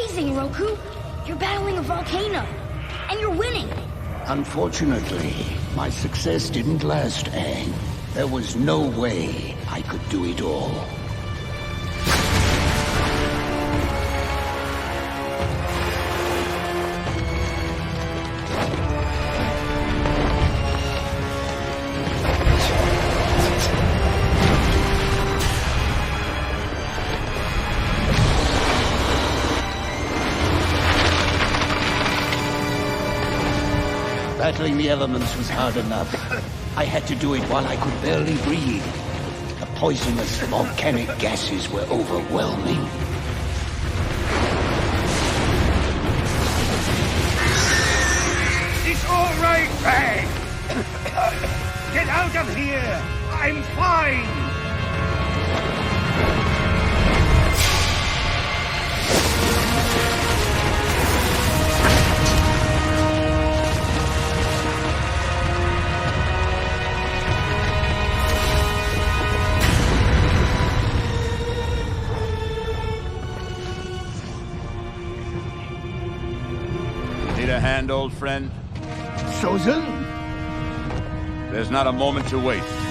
amazing, Roku. You're battling a volcano. And you're winning. Unfortunately, my success didn't last, Aang. There was no way I could do it all. Battling the elements was hard enough. I had to do it while I could barely breathe. The poisonous volcanic gases were overwhelming. It's all right, Aang! Get out of here! I'm fine! Need a hand, old friend? Sozin? There's not a moment to waste.